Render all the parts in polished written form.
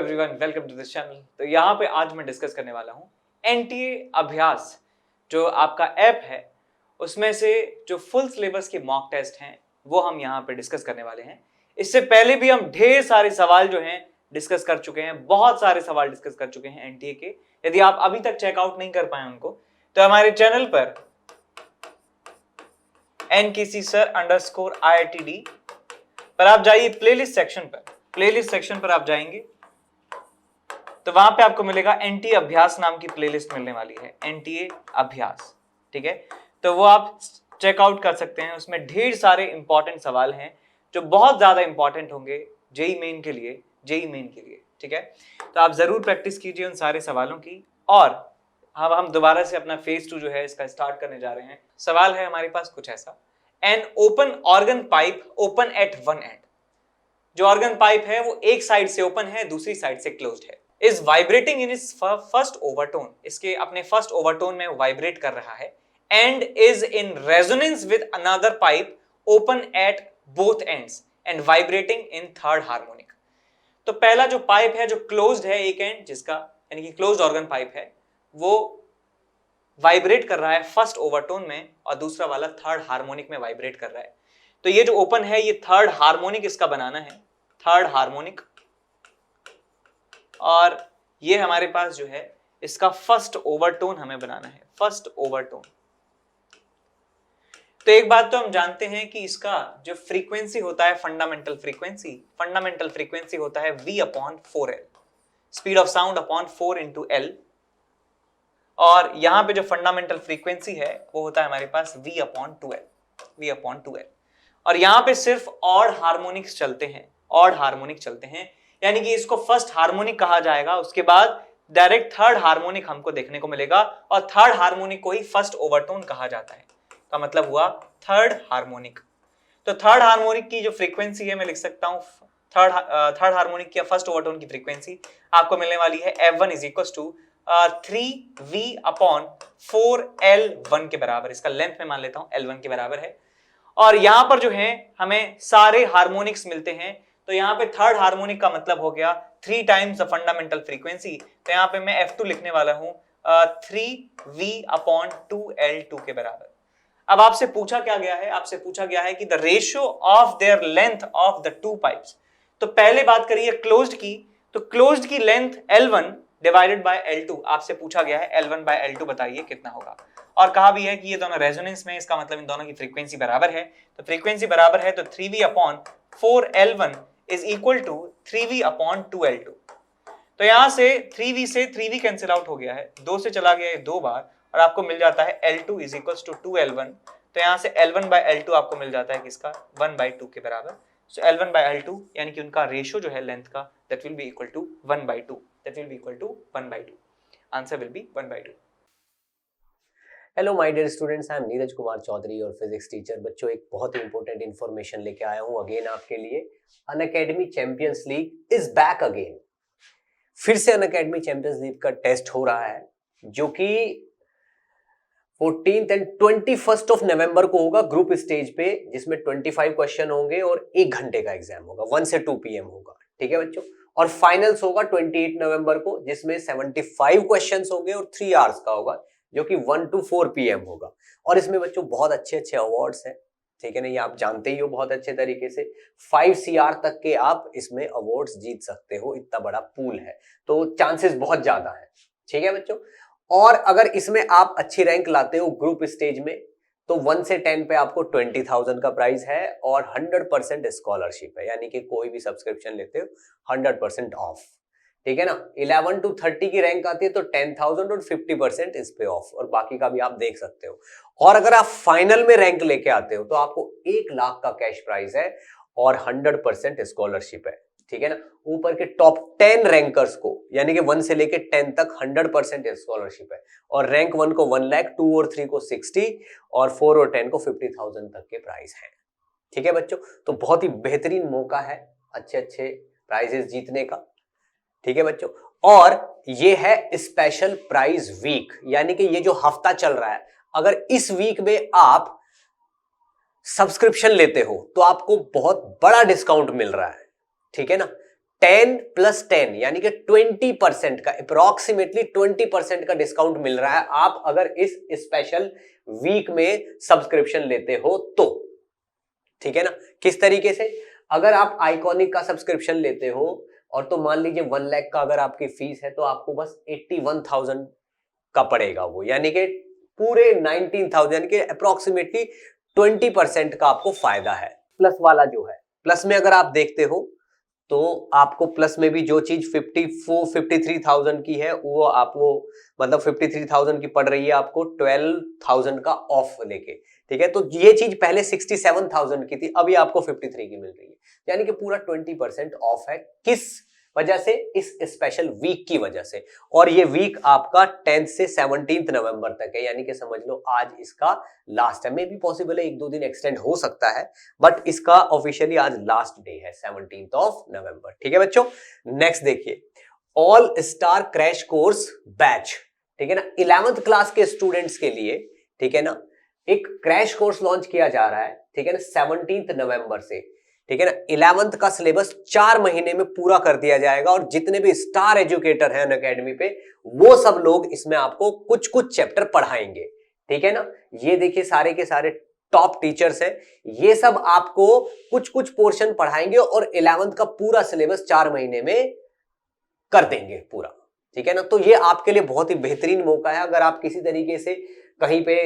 Everyone, welcome to this channel. तो यहाँ पे आज मैं डिस्कस करने वाला हूँ एनटीए अभ्यास जो आपका ऐप है उसमें से जो फुल सिलेबस के मॉक टेस्ट हैं वो हम यहाँ पे डिस्कस करने वाले हैं। इससे पहले भी हम ढेर सारे सवाल जो हैं डिस्कस कर चुके हैं, बहुत सारे सवाल डिस्कस कर चुके हैं एनटीए के। यदि आप अभी तक चेकआउट नहीं कर पाए उनको तो हमारे चैनल पर nkcsir_IITD पर आप जाइए, प्लेलिस्ट सेक्शन पर आप जाएंगे तो वहां पे आपको मिलेगा एनटीए अभ्यास नाम की प्लेलिस्ट मिलने वाली है, एनटीए अभ्यास। ठीक है, तो वो आप चेकआउट कर सकते हैं। उसमें ढेर सारे इंपॉर्टेंट सवाल हैं जो बहुत ज्यादा इंपॉर्टेंट होंगे जेईई मेन के लिए। ठीक है, तो आप जरूर प्रैक्टिस कीजिए उन सारे सवालों की। और हम दोबारा से अपना फेज 2 जो है इसका स्टार्ट करने जा रहे हैं। सवाल है हमारे पास कुछ ऐसा, an open organ pipe open at one and. जो ऑर्गन पाइप है वो एक साइड से ओपन है, दूसरी साइड से क्लोज्ड है। Is vibrating in is first overtone, इसके अपने फर्स्ट ओवरटोन में वाइब्रेट कर रहा है। And is in resonance with another pipe open at both ends and vibrating in third harmonic. तो पहला जो पाइप है जो क्लोज्ड है एक एंड, जिसका यानी कि क्लोज्ड ऑर्गन पाइप है, वो वाइब्रेट कर रहा है फर्स्ट ओवरटोन में और दूसरा वाला थर्ड हार्मोनिक में वाइब्रेट कर रहा है। तो ये जो ओपन है ये थर्ड हार्मोनिक इसका बनाना है, थर्ड हार्मोनिक। और ये हमारे पास जो है इसका फर्स्ट ओवरटोन हमें बनाना है, फर्स्ट ओवरटोन। तो एक बात तो हम जानते हैं कि इसका जो फ्रीक्वेंसी होता है फंडामेंटल फ्रीक्वेंसी होता है v/4L, speed of sound upon 4 × L। और यहां पे जो फंडामेंटल फ्रीक्वेंसी है वो होता है हमारे पास v/2L। और यहां पे सिर्फ ऑड हार्मोनिक्स चलते हैं, यानी कि इसको फर्स्ट हार्मोनिक कहा जाएगा। उसके बाद डायरेक्ट थर्ड हार्मोनिक हमको देखने को मिलेगा और थर्ड हार्मोनिक को ही फर्स्ट ओवरटोन कहा जाता है। का मतलब हुआ थर्ड हार्मोनिक। तो थर्ड हार्मोनिक की जो फ्रीक्वेंसी है मैं लिख सकता हूं, थर्ड हार्मोनिक या फर्स्ट ओवरटोन की फ्रीक्वेंसी आपको मिलने वाली है F1 = 3v/4L1 के बराबर। इसका लेंथ में मान लेता हूं L1 के बराबर है। और यहां पर जो है हमें सारे हार्मोनिक्स मिलते हैं। तो यहां पे थर्ड हार्मोनिक का मतलब हो गया 3 टाइम्स द फंडामेंटल फ्रीक्वेंसी। तो यहां पे मैं F2 लिखने वाला हूं 3v/2L2 के बराबर। अब आपसे पूछा क्या गया है, आपसे पूछा गया है कि the ratio of their length of the two pipes. तो पहले बात करिए क्लोज्ड की, तो क्लोज्ड की length L1 divided by L2 आपसे पूछा गया है। L1/L2 बताइए कितना होगा। और कहा भी है कि ये दोनों रेजोनेंस में, इसका मतलब इन दोनों की फ्रीक्वेंसी बराबर है। तो फ्रीक्वेंसी बराबर है तो 3v/4L1 is equal to 3v/2L2। तो यहां से 3v से 3v कैंसिल आउट हो गया है, 2 से चला गया है 2 बार और आपको मिल जाता है L2 is equal to 2L1। तो यहां से L1/L2 आपको मिल जाता है किसका, 1/2 के बराबर। सो L1/L2 यानी कि उनका रेशियो जो है लेंथ का that will be equal to 1/2, that will be equal to 1/2। Answer will be 1/2। Hello my dear students, I am Neeraj Kumar Chaudhary your physics teacher. बच्चों, एक बहुत ही इंपॉर्टेंट इन्फॉर्मेशन लेके आया हूं अगेन आपके लिए। Unacademy champions league is back again. फिर से अनअकैडमी चैंपियंस लीग का टेस्ट हो रहा है जो कि 14th and 21st of November को होगा ग्रुप स्टेज पे, जिसमें 25 क्वेश्चन होंगे और 1 घंटे का एग्जाम होगा, 1 से 2 PM होगा। ठीक है बच्चों, और फाइनल्स होगा 28 नवंबर को, जिसमें 75 क्वेश्चंस होंगे और 3 आवर्स का होगा, जो कि 1 to 4 PM होगा। और इसमें बच्चों बहुत अच्छे अच्छे अवार्ड्स हैं। ठीक है ना, ये आप जानते ही हो बहुत अच्छे तरीके से। 5 CR तक के आप इसमें अवार्ड्स जीत सकते हो, इतना बड़ा पूल है, तो चांसेस बहुत ज्यादा है। ठीक है बच्चों, और अगर इसमें आप अच्छी रैंक लाते हो ग्रुप स्टेज में तो 1 से 10 पे आपको 20,000 का प्राइस है और 100% स्कॉलरशिप है, यानी कि कोई भी सब्सक्रिप्शन लेते हो 100% ऑफ। ठीक है ना, 11 to 30 की रैंक आती है तो 10,000 और 50% इस पे ऑफ, और बाकी का भी आप देख सकते हो। और अगर आप फाइनल में रैंक लेके आते हो तो आपको 1 लाख का कैश प्राइज है और 100% स्कॉलरशिप है। ठीक है ना, ऊपर के टॉप 10 रैंकर्स को, यानी कि 1 से लेके 10 तक 100% स्कॉलरशिप है। और रैंक 1 को 1 लाख, 2 और 3 को 60 और 4 और 10 को 50,000 तक के प्राइस हैं। ठीक है बच्चों, तो बहुत ही बेहतरीन मौका है अच्छे अच्छे प्राइजेस जीतने का। ठीक है बच्चों, और ये है स्पेशल प्राइज वीक, यानी कि ये जो हफ्ता चल रहा है, अगर इस वीक में आप सब्सक्रिप्शन लेते हो तो आपको बहुत बड़ा डिस्काउंट मिल रहा है। ठीक है ना, 10 + 10 यानी कि 20% का, अप्रोक्सीमेटली 20% का डिस्काउंट मिल रहा है आप अगर इस स्पेशल वीक में सब्सक्रिप्शन लेते हो तो। ठीक है ना? किस तरीके से? अगर आप आइकॉनिक का सब्सक्रिप्शन लेते हो और तो मान लीजिए 1 लाख का अगर आपकी फीस है तो आपको बस 81,000 का पड़ेगा वो, यानी कि पूरे 19,000 यानी कि अप्रोक्सीमेटली 20% का आपको फायदा है। प्लस वाला जो है, प्लस में अगर आप देखते हो तो आपको प्लस में भी जो चीज 53,000 की है वो आपको मतलब 53,000 की पड़ रही है आपको 12,000 का ऑफ लेके। ठीक है, तो ये चीज पहले 67,000 की थी, अभी आपको 53 की मिल रही है, यानी कि पूरा 20% ऑफ है। किस वजह से? इस स्पेशल वीक की वजह से। और ये वीक आपका 10 से 17 नवंबर तक है, यानी कि समझ लो आज इसका लास्ट है। मे भी पॉसिबल है 1-2 दिन एक्सटेंड हो सकता है, बट इसका ऑफिशियली आज लास्ट डे है 17 नवंबर। ठीक है बच्चों, नेक्स्ट देखिए, all star crash course batch. ठीक है ना, 11th क्लास के स्टूडेंट्स के लिए, ठीक है ना, एक क्रैश कोर्स लॉन्च किया जा रहा है। ठीक है ना, 17 नवंबर से। ठीक है ना, 11th का सिलेबस 4 महीने में पूरा कर दिया जाएगा और जितने भी स्टार एजुकेटर हैं अनअकैडमी पे वो सब लोग इसमें आपको कुछ कुछ चैप्टर पढ़ाएंगे। ठीक है ना, ये देखिए सारे के सारे टॉप टीचर्स हैं, ये सब आपको कुछ कुछ पोर्शन पढ़ाएंगे और 11th का पूरा सिलेबस 4 महीने में कर देंगे पूरा। ठीक है ना, तो ये आपके लिए बहुत ही बेहतरीन मौका है। अगर आप किसी तरीके से कहीं पे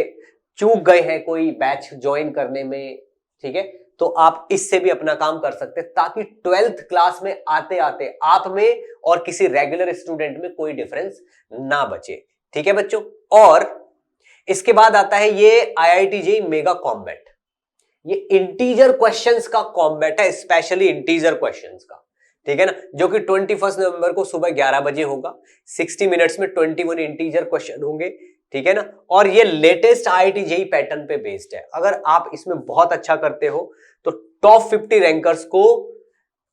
चूक गए हैं कोई बैच ज्वाइन करने में, ठीक है, तो आप इससे भी अपना काम कर सकते हैं ताकि 12th क्लास में आते आते आप में और किसी रेगुलर स्टूडेंट में कोई डिफरेंस ना बचे। ठीक है बच्चों, और इसके बाद आता है ये IIT JEE मेगा कॉम्बैट। ये इंटीजर क्वेश्चंस का कॉम्बैट है, स्पेशली इंटीजर क्वेश्चंस का। ठीक है ना, जो कि 21 नवंबर को सुबह 11 बजे होगा। 60 मिनट्स में 21 इंटीजर क्वेश्चन होंगे। ठीक है ना, और ये लेटेस्ट IIT JEE पैटर्न पे बेस्ड है। अगर आप इसमें बहुत अच्छा करते हो तो टॉप 50 रैंकर्स को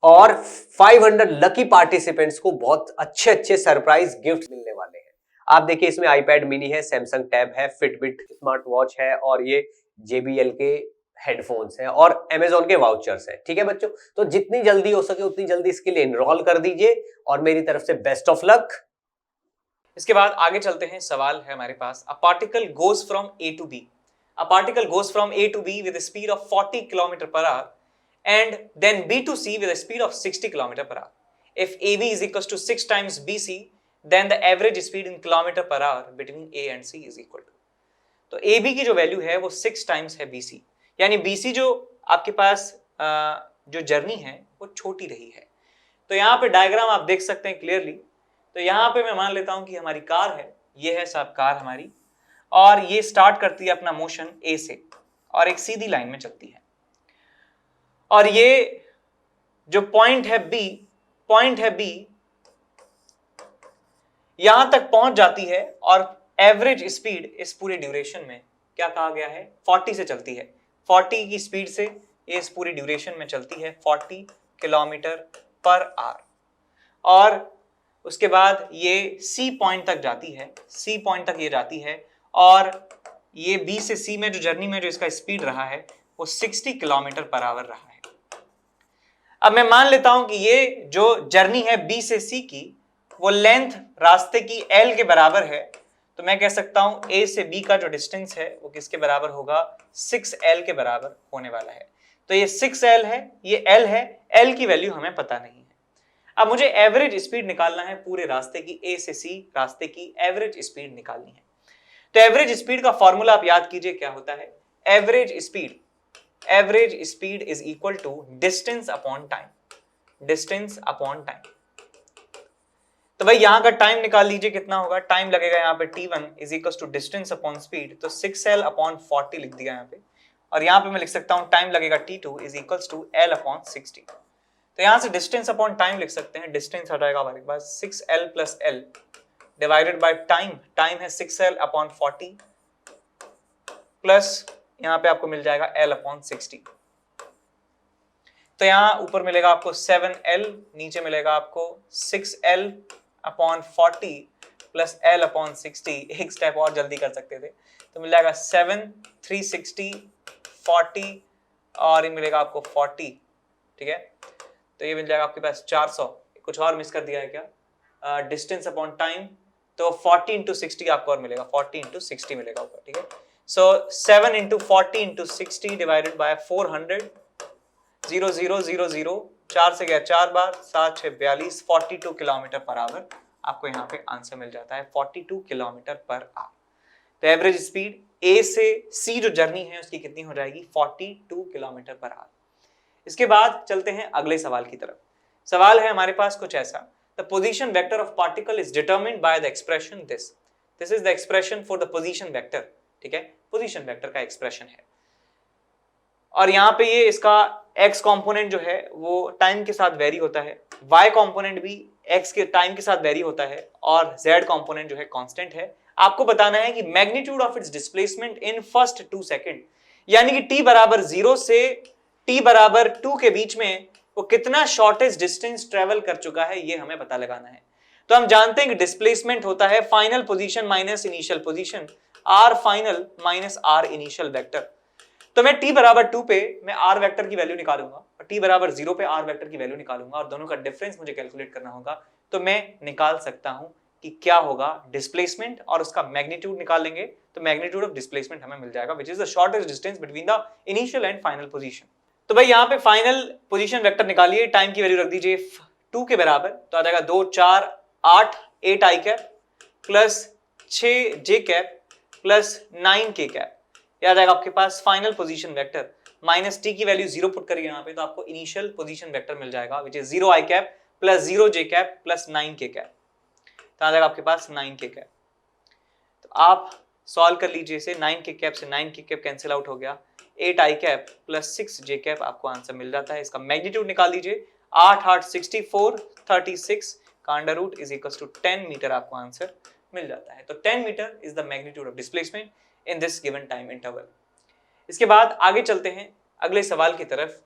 और 500 लकी पार्टिसिपेंट्स को बहुत अच्छे अच्छे सरप्राइज गिफ्ट मिलने वाले हैं। आप देखिए इसमें आईपैड मिनी है, सैमसंग टैब है, फिटबिट स्मार्ट वॉच है और ये JBL के हेडफोन्स हैं और Amazon के वाउचर्स हैं। ठीक है बच्चों, तो जितनी जल्दी हो सके उतनी जल्दी इसके लिए एनरोल कर दीजिए और मेरी तरफ से बेस्ट ऑफ लक। इसके बाद आगे चलते हैं, सवाल है हमारे पास, a particle goes from A to B. A particle goes from A to B with a speed of 40 km/h and then B to C with a speed of 60 km/h. If AB is equals to 6 times BC, then the average speed in km/h between A and C is equal to. तो AB की जो value है वो 6 times है BC, यानी BC जो आपके पास जो जर्नी है वो छोटी रही है। तो यहाँ पे डायग्राम आप देख सकते हैं क्लियरली। तो यहाँ पे मैं मान लेता हूं कि हमारी कार है, ये है साहब कार हमारी, और ये स्टार्ट करती है अपना मोशन A से और एक सीधी लाइन में चलती है, और ये जो पॉइंट है B यहां तक पहुंच जाती है और एवरेज स्पीड इस पूरे ड्यूरेशन में क्या कहा गया है, 40 से चलती है। 40 की स्पीड से ये इस पूरी ड्यूरेशन में चलती है 40 km/h, और उसके बाद ये C पॉइंट तक जाती है, C पॉइंट तक ये जाती है, और ये B से C में जो जर्नी में जो इसका स्पीड रहा है वो 60 km/h रहा है। अब मैं मान लेता हूं कि ये जो जर्नी है B से C की वो लेंथ रास्ते की L के बराबर है, तो मैं कह सकता हूं A से B का जो डिस्टेंस है वो किसके बराबर होगा, 6L के बराबर होने वाला है। तो ये 6L है, ये L है, L की वैल्यू हमें पता नहीं है। अब मुझे एवरेज स्पीड निकालना है पूरे रास्ते की, A से C रास्ते की एवरेज स्पीड निकालनी है। तो एवरेज स्पीड का फॉर्मूला आप याद कीजिए क्या होता है, average speed is equal to distance upon time. तो भाई यहां का टाइम निकाल लीजिए, कितना होगा, टाइम लगेगा यहाँ पे T1 is equal to distance upon speed, तो 6L अपॉन 40 लिख दिया यहाँ पे, और यहाँ पे मैं लिख सकता हूँ टाइम लगेगा T2 is equal to L upon 60। तो यहां से डिस्टेंस अपॉन टाइम लिख सकते हैं, डिस्टेंस हटाएगा हमारे पास 6L plus L divided by time है 6L अपॉन 40 प्लस यहाँ पे आपको मिल जाएगा L अपॉन 60। तो यहाँ ऊपर मिलेगा आपको 7L, नीचे मिलेगा आपको 6L upon 40 plus L upon 60। एक स्टेप और जल्दी कर सकते थे, तो मिल जाएगा 7, 360, 40 और ये मिलेगा आपको 40। ठीक है, तो ये मिल जाएगा आपके पास 400, कुछ और मिस कर दिया है क्या, डिस्टेंस अपॉन टाइम, तो 40 इंटू 60 आपको और मिलेगा, 40 इंटू 60 मिलेगा ऊपर, ठीक है। सो 7 इंटू 40 इंटू 60 डिवाइडेड बाय 400, 0 0 0 0, 4 से गया 4 बार, 7 6 42, 42 किलोमीटर पर आवर आपको यहाँ पे आंसर मिल जाता है, 42 किलोमीटर पर आवर। तो एवरेज स्पीड ए से सी जो जर्नी है उसकी कितनी हो जाएगी, 42 किलोमीटर पर आवर। इसके बाद चलते हैं अगले सवाल की तरफ। सवाल है हमारे पास कुछ ऐसा, the position vector of particle is determined by the expression this is the expression for the position vector, ठीक है, पोजीशन वेक्टर का एक्सप्रेशन है। और यहाँ पे ये इसका x कंपोनेंट जो है वो टाइम के साथ वेरी होता है, y कंपोनेंट भी x के टाइम के साथ वेरी होता है, और z कंपोनेंट जो है कांस्टेंट है। आपको बताना है कि magnitude of its displacement in first 2 second, यानी कि t बराबर 0 से t बराबर 2 के बीच में वो कितना शॉर्टेस्ट डिस्टेंस ट्रेवल कर चुका है, ये हमें पता लगाना है। तो हम जानते हैं कि डिस्प्लेसमेंट होता है final position minus initial position, r final minus r initial vector. तो मैं t बराबर 2 पे मैं r वेक्टर की वैल्यू निकालूंगा और t बराबर 0 पे r वेक्टर की वैल्यू निकालूंगा, और दोनों का डिफरेंस मुझे कैलकुलेट करना होगा। तो मैं निकाल सकता हूं कि क्या होगा डिस्प्लेसमेंट, और उसका मैग्नीट्यूड निकाल लेंगे तो मैग्नीट्यूड ऑफ डिस्प्लेसमेंट हमें मिल जाएगा, which is the shortest distance between the initial and final position. तो भाई यहाँ पे फाइनल पोजीशन वेक्टर निकालिए, टाइम की वैल्यू रख दीजिए 2 के बराबर, तो आ जाएगा 2 4 8 8 i cap plus 6 j cap plus 9 k cap, याद आएगा आपके पास final position vector minus t की वैल्यू 0 पुट करिए यहाँ पे, तो आपको इनिशियल पोजीशन वेक्टर मिल जाएगा, which is 0 I cap plus 0 J cap plus 9 k cap, तो आ जाएगा आपके पास 9 के कैप। तो आप सॉल्व कर लीजिए इसे, 9 के कैप से 9 के कैप कैंसिल आउट हो गया, 8 i cap plus 6 j cap आपको आंसर मिल जाता है। इसका मैग्नीट्यूड निकाल लीजिए, 8 8 64 36 का under root is equal to 10 metre आपको आंसर मिल जाता है। तो 10 metre is the magnitude of displacement in this given time interval. इसके बाद आगे चलते हैं अगले सवाल की तरफ,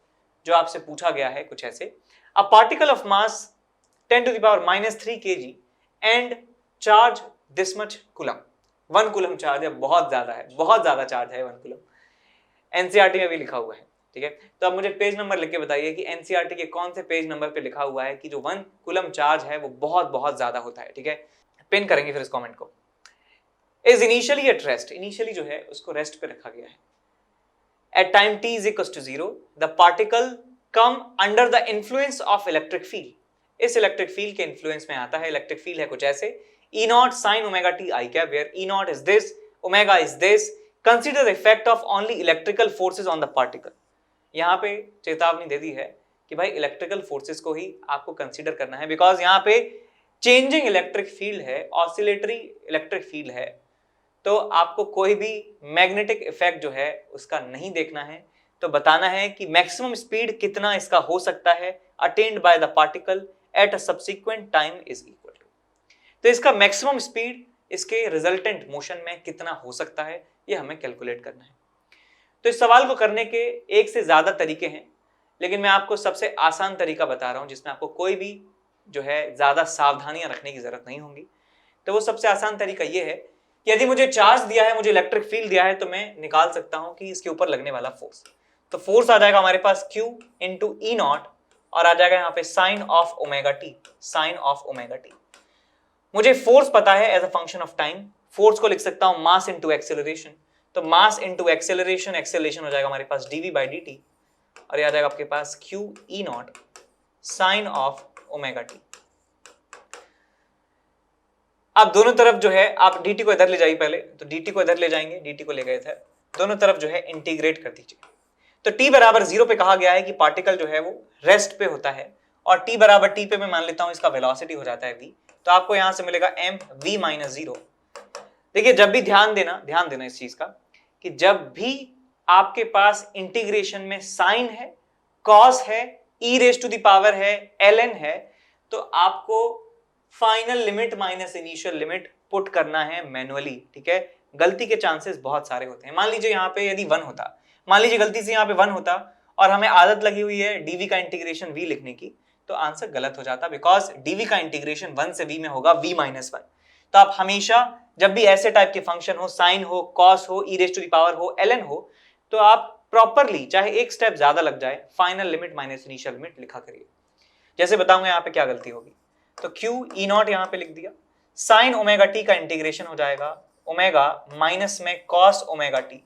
जो आपसे पूछा गया है कुछ ऐसे, a particle of mass 10 to the power -3 kg and charge this much coulomb, 1 coulomb charge है, बहुत ज्यादा है, बहुत ज्यादा चार्ज है 1 कूलम, एनसीईआरटी में भी लिखा हुआ है, ठीक है। तो अब मुझे पेज नंबर लिख के बताइए कि एनसीईआरटी के कौन से पेज नंबर पे लिखा हुआ है कि जो 1 कूलम चार्ज है वो बहुत बहुत ज्यादा होता है, ठीक है। पिन करेंगे फिर इस कमेंट को। Is initially at rest, initially जो है उसको रेस्ट पे रखा गया है। At time t is equals to 0 the particle come under the influence of electric field, इस इलेक्ट्रिक फील्ड के इन्फ्लुएंस में आता है। इलेक्ट्रिक फील्ड है कुछ ऐसे, E naught sin omega t I cap, where E naught is this, omega is this, consider the effect of only electrical forces on the particle। यहाँ पे चेतावनी दे दी है कि भाई इलेक्ट्रिकल फोर्सेस को ही आपको कंसीडर करना है, बिकॉज यहाँ पे चेंजिंग इलेक्ट्रिक फील्ड है, ऑसिलेटरी इलेक्ट्रिक फील्ड है, तो आपको कोई भी मैग्नेटिक इफेक्ट जो है उसका नहीं देखना है। तो बताना है कि मैक्सिमम स्पीड कितना इसका हो सकता है attained by the particle at a subsequent time is equal to, तो इसका मैक्सिमम स्पीड इसके रिजल्टेंट मोशन में कितना हो सकता है ये हमें कैलकुलेट करना है। तो इस सवाल को करने के एक से ज्यादा तरीके हैं, लेकिन मैं आपको सबसे आसान तरीका बता रहा हूं जिसमें आपको कोई भी जो है ज्यादा सावधानियां रखने की जरूरत नहीं होगी। तो वो सबसे आसान तरीका ये है कि यदि मुझे चार्ज दिया है, मुझे इलेक्ट्रिक फील्ड दिया है, तो मैं निकाल सकता हूं कि इसके ऊपर लगने वाला फोर्स। तो फोर्स आ जाएगा हमारे पास Q इंटू ई नॉट, और आ जाएगा यहाँ पे sine of omega t, sine of omega t. मुझे फोर्स पता है as a function of time, force को लिख सकता हूं मास इंटू एक्सेलरेशन, तो मास इंटू एक्सेलरेशन, एक्सेलरेशन हो जाएगा हमारे पास dv बाई dt, और ये आ जाएगा आपके पास Q E naught sine of omega t. आप दोनों तरफ जो है आप dt को इधर ले जाइए, पहले तो dt को इधर ले जाएंगे, dt को ले गए थे, दोनों तरफ जो है इंटीग्रेट कर दीजिए। तो t बराबर 0 पे कहा गया है कि पार्टिकल जो है वो रेस्ट पे होता है, और t बराबर t पे मैं मान लेता हूं इसका वेलोसिटी हो जाता है v, तो आपको यहां से मिलेगा m v माइनस 0। देखिए जब भी ध्यान देना इस चीज का कि जब भी आपके पास इंटीग्रेशन में साइन है, कॉस है, e raise to the power है, ln है, तो आपको final limit minus initial limit put करना है मैनुअली, ठीक है। गलती के चांसेस बहुत सारे होते हैं। मान लीजिए यहाँ पे यदि 1 होता, मान लीजिए गलती से यहाँ पे 1 होता और हमें आदत लगी हुई है dv का इंटीग्रेशन v लिखने की, तो आंसर गलत हो जाता, बिकॉज dv का इंटीग्रेशन 1 से v में होगा v माइनस 1। तो आप हमेशा जब भी ऐसे टाइप के फंक्शन हो, साइन हो, कॉस हो, e raise to the power हो, ln हो, तो आप प्रॉपरली चाहे एक स्टेप ज्यादा लग जाए, final limit minus initial limit लिखा करिए। जैसे बताऊंगा यहाँ पे क्या गलती होगी। तो क्यू ई नॉट यहाँ पे लिख दिया, साइन ओमेगा टी का इंटीग्रेशन हो जाएगा ओमेगा माइनस में कॉस ओमेगा टी,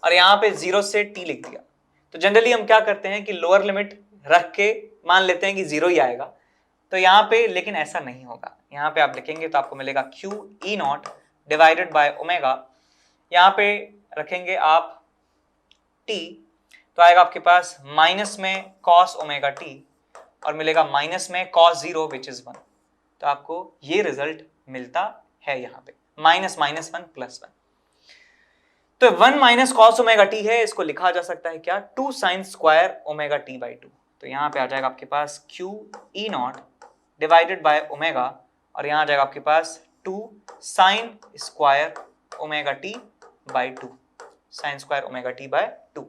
और यहाँ पे 0 से t लिख दिया। तो जनरली हम क्या करते हैं कि लोअर लिमिट रख के मान लेते हैं कि 0 ही आएगा, तो यहाँ पे लेकिन ऐसा नहीं होगा। यहाँ पे आप लिखेंगे तो आपको मिलेगा Q E naught divided by omega, यहाँ पे रखेंगे आप t, तो आएगा आपके पास माइनस में कॉस ओमेगा टी और मिलेगा माइनस में कॉस 0 विच इज 1। तो आपको ये रिजल्ट मिलता है यहाँ पे माइनस माइनस 1 प्लस 1। तो 1 माइनस कॉस ओमेगा टी है, इसको लिखा जा सकता है क्या, 2 sine square omega t by 2। तो यहाँ पे आ जाएगा आपके पास q E naught divided by omega, और यहाँ आ जाएगा आपके पास 2 sine square omega t by 2, sine square omega t by 2।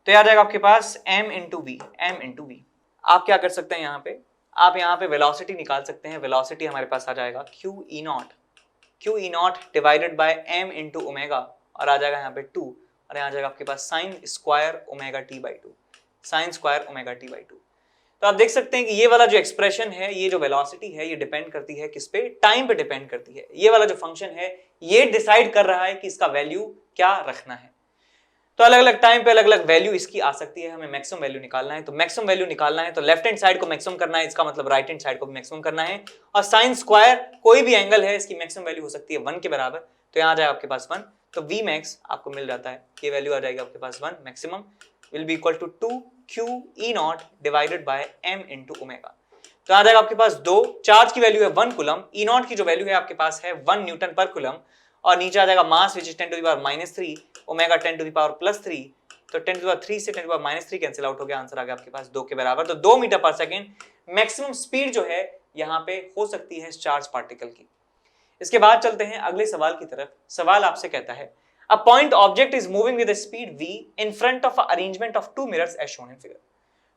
तो यह आ जाएगा आपके पास m into v, m into v. आप क्या कर सकते हैं यहाँ पे, आप यहाँ पे वेलोसिटी निकाल सकते हैं। वेलोसिटी हमारे पास आ जाएगा Q E naught divided by m into omega, और आ जाएगा यहाँ पे 2, और यहाँ आ जाएगा आपके पास sine square omega t by 2, sine square omega t by 2। तो आप देख सकते हैं कि ये वाला जो एक्सप्रेशन है, ये जो वेलोसिटी है, ये डिपेंड करती है किस पे, टाइम पे डिपेंड करती है। ये वाला जो फंक्शन है ये डिसाइड कर रहा है कि इसका वैल्यू क्या रखना है। तो अलग अलग टाइम पे अलग अलग वैल्यू इसकी आ सकती है। हमें मैक्सिमम वैल्यू निकालना है, तो मैक्सिमम वैल्यू निकालना है तो लेफ्ट हैंड साइड को मैक्सिमम करना है, इसका मतलब राइट हैंड साइड को भी मैक्सिमम करना है। और साइन स्क्वायर कोई भी एंगल है, इसकी मैक्सिमम वैल्यू हो सकती है 1 के बराबर, तो यहाँ आ जाएगा आपके पास 1, तो वी मैक्स आपको मिल जाता है, ये वैल्यू आ जाएगी आपके पास 1, maximum will be equal to 2 Q E naught divided by m into omega. तो आ जाएगा आपके पास 2, चार्ज की वैल्यू है 1 कूलम, ई नॉट की जो वैल्यू है आपके पास है 1 न्यूटन पर कूलम, और नीचे आ जाएगा mass which is 10 to the power -3, omega 10 to the power +3, तो 10 टू द पावर 3 से 10 to the power -3 cancel out हो गया, आंसर आ गया आपके पास 2 के बराबर। तो 2 मीटर पर सेकेंड मैक्सिमम स्पीड जो है यहाँ पे हो सकती है चार्ज पार्टिकल की। इसके बाद चलते हैं अगले सवाल की तरफ। सवाल आपसे कहता है A point object is moving with a speed v in front of an arrangement of 2 mirrors as shown in figure।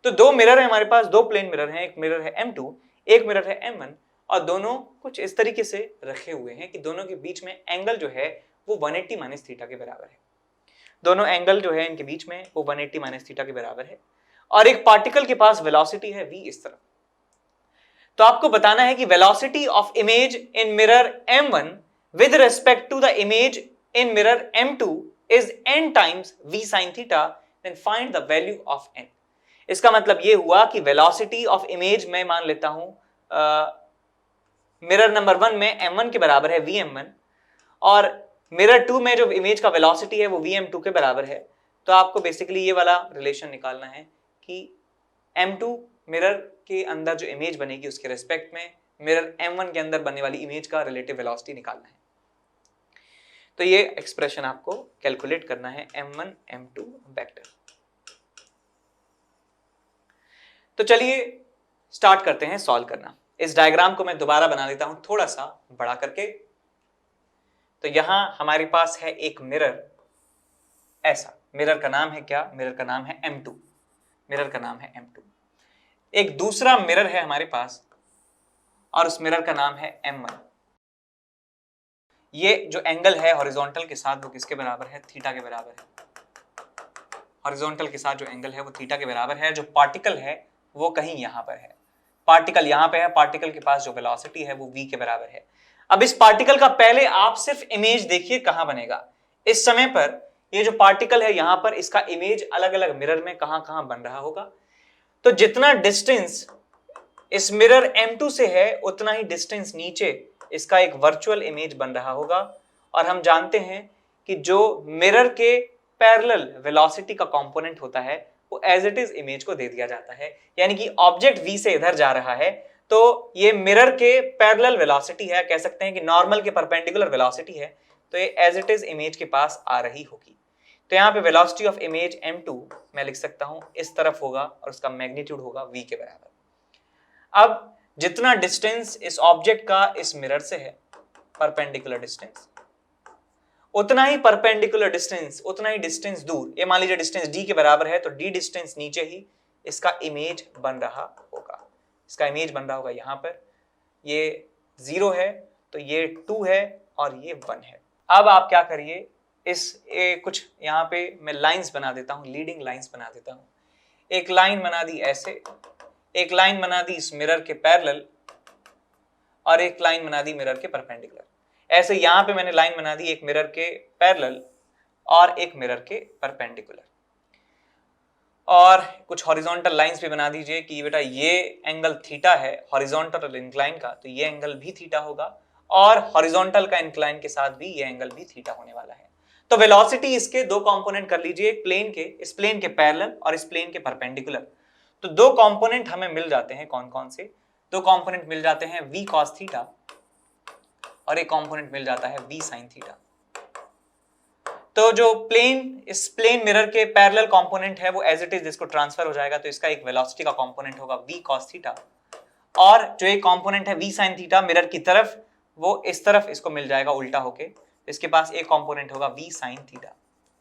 तो 2 मिरर है हमारे पास, 2 प्लेन मिरर हैं, एक मिरर है m2, एक मिरर है m1, और दोनों कुछ इस तरीके से रखे हुए हैं कि दोनों के बीच में एंगल जो है वो 180 माइनस थीटा के बराबर है। दोनों एंगल जो है इनके बीच में वो 180 माइनस थीटा के बराबर है, और एक पार्टिकल के पास वेलोसिटी है v इस तरह। तो आपको बताना है कि velocity of image in mirror m1 with respect to the image in mirror m2 is n times v sin theta, then find the value of n। इसका मतलब ये हुआ कि velocity of image मैं मान लेता हूं मिरर नंबर 1 में m1 के बराबर है vm1, और मिरर 2 में जो इमेज का वेलोसिटी है वो vm2 के बराबर है। तो आपको बेसिकली ये वाला रिलेशन निकालना है कि m2 मिरर के अंदर जो इमेज बनेगी उसके रेस्पेक्ट में मिरर m1 के अंदर बनने वाली इमेज का रिलेटिव वेलोसिटी निकालना है। तो ये एक्सप्रेशन आपको कैलकुलेट करना है m1 m2 वेक्टर। तो चलिए स्टार्ट करते हैं सॉल्व करना। इस डायग्राम को मैं दोबारा बना देता हूं थोड़ा सा बड़ा करके। तो यहां हमारे पास है एक मिरर, ऐसा मिरर का नाम है क्या, मिरर का नाम है m2, मिरर का नाम है m2। एक दूसरा मिरर है हमारे पास और उस मिरर का नाम है m1। ये जो एंगल है हॉरिजॉन्टल के साथ वो किसके बराबर है, थीटा के बराबर है। हॉरिजॉन्टल के साथ जो एंगल है वो थीटा के बराबर है। जो पार्टिकल है वो कहीं यहां पर है, पार्टिकल यहां पे है, पार्टिकल के पास जो वेलोसिटी है वो v के बराबर है। अब इस पार्टिकल का पहले आप सिर्फ इमेज देखिए कहां बनेगा। इस समय पर ये जो पार्टिकल है यहां पर, इसका इमेज अलग अलग मिरर में कहां कहां बन रहा होगा। तो जितना डिस्टेंस इस मिरर m2 से है उतना ही डिस्टेंस नीचे इसका एक वर्चुअल इमेज बन रहा होगा। और हम जानते हैं कि जो मिरर के पैरेलल वेलोसिटी का कंपोनेंट होता है वो एज इट इज इमेज को दे दिया जाता है। यानी कि ऑब्जेक्ट v से इधर जा रहा है तो ये मिरर के पैरेलल वेलोसिटी है, कह सकते हैं कि नॉर्मल के परपेंडिकुलर वेलोसिटी है, तो ये एज इट इज इमेज के पास आ रही होगी। तो यहाँ पे वेलोसिटी ऑफ इमेज m2 मैं लिख सकता हूं इस तरफ होगा और उसका मैग्नीट्यूड होगा v के बराबर। अब जितना डिस्टेंस इस ऑब्जेक्ट का इस मिरर से है परपेंडिकुलर डिस्टेंस, उतना ही परपेंडिकुलर डिस्टेंस, उतना ही डिस्टेंस दूर, ये मान लीजिए डिस्टेंस d के बराबर है तो d डिस्टेंस नीचे ही इसका इमेज बन रहा होगा। इसका इमेज बन रहा होगा यहां पर, ये 0 है तो ये 2 है और ये 1 है। अब आप क्या करिए, कुछ यहाँ पे मैं लाइंस बना देता हूं, लीडिंग लाइंस बना देता हूं। एक लाइन बना दी ऐसे, एक लाइन बना दी इस मिरर के पैरेलल और एक लाइन बना दी मिरर के परपेंडिकुलर। ऐसे यहां पे मैंने लाइन बना दी एक मिरर के पैरेलल और एक मिरर के परपेंडिकुलर, और कुछ हॉरिजॉन्टल लाइंस भी बना दीजिए कि बेटा ये एंगल थीटा है हॉरिजॉन्टल इंक्लाइन का, तो ये एंगल भी थीटा होगा, और हॉरिजॉन्टल का इंक्लाइन के साथ भी ये एंगल भी थीटा होने वाला है। तो वेलोसिटी इसके दो कंपोनेंट कर लीजिए, एक प्लेन के, इस प्लेन के पैरेलल और इस प्लेन के परपेंडिकुलर। तो दो कंपोनेंट हमें मिल जाते हैं, कौन कौन से? दो कंपोनेंट मिल जाते हैं v cos थीटा और एक कंपोनेंट मिल जाता है v sin थीटा। तो जो प्लेन, इस प्लेन मिरर के पैरेलल कंपोनेंट है वो एज इट इज इसको ट्रांसफर हो जाएगा, तो इसका एक वेलोसिटी का कंपोनेंट होगा v cos थीटा, और जो एक कंपोनेंट है v sin थीटा मिरर की तरफ, वो इस तरफ इसको मिल जाएगा उल्टा होके, इसके पास एक कंपोनेंट होगा v sin थीटा।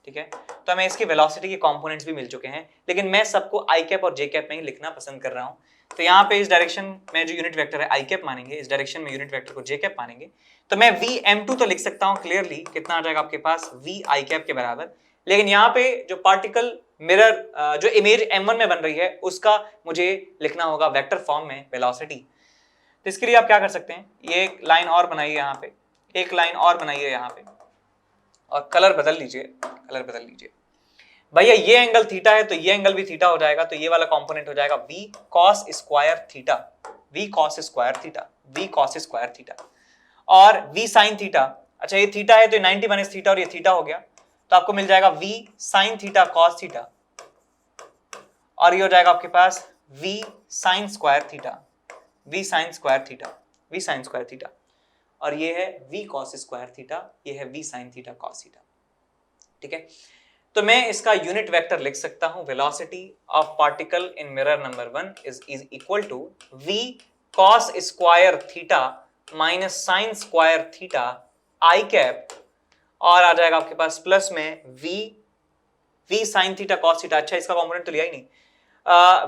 ठीक है, तो हमें इसकी वेलोसिटी के कंपोनेंट्स भी मिल चुके हैं, लेकिन मैं सबको i कैप और j कैप में ही लिखना पसंद कर रहा हूं। तो यहाँ पे इस डायरेक्शन में जो यूनिट वेक्टर है i कैप मानेंगे, इस डायरेक्शन में यूनिट वेक्टर को j कैप मानेंगे। तो मैं vm2 तो लिख सकता हूं क्लियरली, कितना आ जाएगा आपके पास v i कैप के बराबर। लेकिन यहाँ पे जो पार्टिकल मिरर, जो इमेज m1 में बन रही है, उसका मुझे लिखना होगा वेक्टर फॉर्म में वेलोसिटी। तो इसके लिए आप क्या कर सकते हैं, ये एक लाइन और बनाइए, यहाँ पे एक लाइन और बनाइए यहाँ पे, और कलर बदल लीजिए, कलर बदल लीजिए। भैया ये एंगल थीटा है तो ये एंगल भी थीटा हो जाएगा, तो ये वाला कंपोनेंट हो जाएगा v cos square theta, v cos square theta, v cos square theta, और v sin थीटा। अच्छा ये थीटा है तो 90 माइनस थीटा और ये थीटा हो गया, तो आपको मिल जाएगा v sin theta cos theta, और ये हो जाएगा आपके पास v sin square theta, v sin square theta, v sin square theta, और ये है v cos स्क्वायर थीटा, ये है v sin theta cos theta. ठीक है, तो मैं इसका यूनिट वेक्टर लिख सकता हूं, velocity of particle in mirror number 1 is equal to v cos square theta minus sine square theta I cap, और आ जाएगा आपके पास प्लस में v sin theta cos theta. अच्छा इसका कंपोनेंट तो लिया ही नहीं,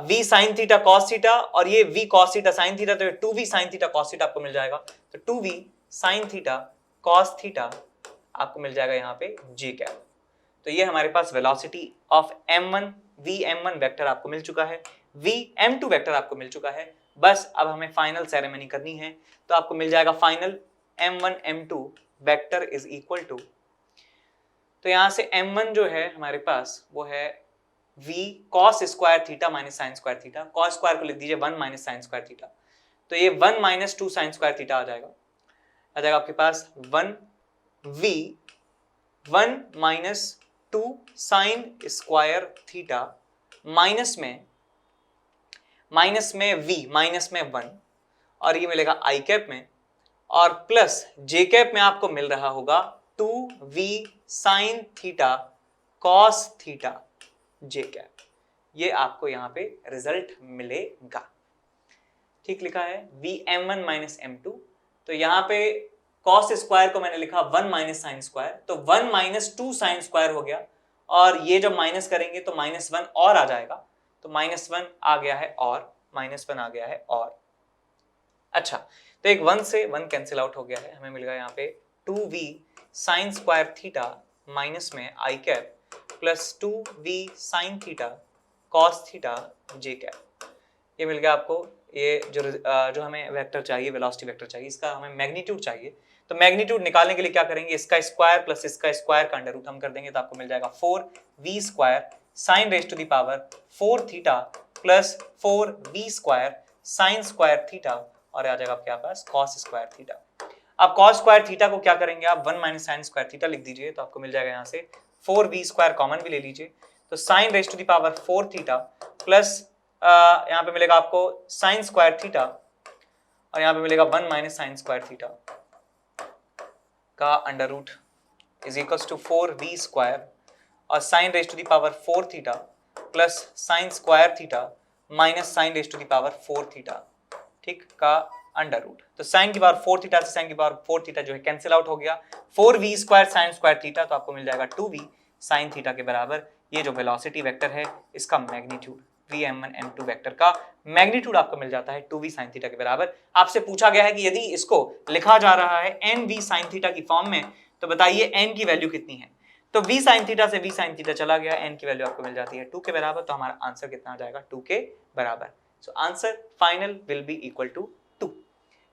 v sin theta cos theta, और ये v cos theta sin theta, तो 2v sin theta cos theta आपको मिल जाएगा, तो 2v sin theta cos theta आपको मिल जाएगा यहाँ पे j कैप। तो ये हमारे पास velocity of m1 vm1 vector आपको मिल चुका है, vm2 वेक्टर आपको मिल चुका है। बस अब हमें फाइनल सेरेमनी करनी है, तो आपको मिल जाएगा final m1 m2 vector is equal to, तो यहां से m1 जो है हमारे पास वो है v cos square theta minus sine square theta, cos square को लिख दीजिए 1 माइनस साइन स्क्वायर थीटा, तो ये 1 माइनस 2 साइन स्क्वायर थीटा आ जाएगा आपके पास 1v 1 minus 2 sine square theta, minus में v माइनस में 1, और ये मिलेगा i कैप में, और प्लस j कैप में आपको मिल रहा होगा 2v sine theta cos theta j cap. ये आपको यहाँ पे रिजल्ट मिलेगा। ठीक लिखा है vm1 माइनस m2, तो यहाँ पे cos स्क्वायर को मैंने लिखा 1 माइनस साइन स्क्वायर, तो 1 माइनस 2 साइन स्क्वायर हो गया, और ये जब माइनस करेंगे तो -1 और आ जाएगा, तो -1 आ गया है और -1 आ गया है और। अच्छा तो एक 1 से 1 कैंसिल आउट हो गया है, हमें मिल गया यहाँ पे 2v sign square theta minus में i cap plus 2v sine theta cos theta j cap. ये मिल गया आपको। ये जो हमें वेक्टर चाहिए, वेलोसिटी वेक्टर चाहिए, इसका हमें मैग्नीट्यूड चाहिए, तो मैग्नीट्यूड निकालने के लिए क्या करेंगे, इसका स्क्वायर प्लस इसका स्क्वायर का अंडर रूट हम कर देंगे, तो आपको मिल जाएगा 4v square sine raise to the power 4 theta plus 4v square sine square theta, और आ जाएगा आपके पास cos स्क्वायर थीटा। अब cos स्क्वायर थीटा को क्या करेंगे आप, 1 माइनस साइन स्क्वायर थीटा लिख दीजिए, तो आपको मिल जाएगा यहाँ से 4v स्क्वायर कॉमन भी ले लीजिए, तो sine raise to the power 4 theta plus यहाँ पे मिलेगा आपको साइन स्क्वायर थीटा, और यहाँ पे मिलेगा 1 माइनस साइन स्क्वायर थीटा का under root is equals to 4v square और sine raise to the power 4 theta plus sine square theta minus sine raise to the power 4 theta, ठीक, का under root. तो sine की power 4 theta से sine की power 4 theta जो है cancel out हो गया, 4v square sine square theta, तो आपको मिल जाएगा 2v साइन थीटा के बराबर। ये जो वेलोसिटी वेक्टर है इसका मैग्नीट्यूड, vm1 m2 वेक्टर का मैग्नीट्यूड आपको मिल जाता है 2v साइन थीटा के बराबर। आपसे पूछा गया है कि यदि इसको लिखा जा रहा है nv साइन थीटा की फॉर्म में, तो बताइए n की वैल्यू कितनी है, तो v साइन थीटा से v साइन थीटा चला गया, n की वैल्यू आपको मिल जाती है 2 के बराबर, तो हमारा आंसर कितना आ जाएगा 2 के बराबर। So answer final will be equal to 2।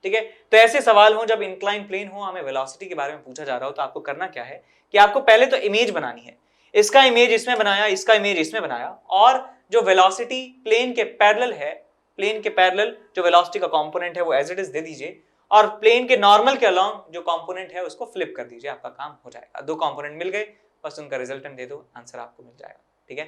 ठीक है, तो ऐसे सवाल हो जब इंक्लाइन प्लेन हो, हमें वेलोसिटी के बारे में पूछा जा रहा हो, तो आपको करना क्या है कि आपको पहले तो इमेज बनानी है, इसका इमेज इसमें बनाया, इसका इमेज इसमें बनाया, और जो वेलोसिटी प्लेन के पैरेलल है, प्लेन के पैरेलल जो वेलोसिटी का कंपोनेंट है वो एज इट इज दे दीजिए, और प्लेन के नॉर्मल के अलोंग जो कंपोनेंट है उसको फ्लिप कर दीजिए, आपका काम हो जाएगा। 2 कंपोनेंट मिल गए, बस उनका रिजल्टेंट दे दो, आंसर आपको मिल जाएगा। ठीक है,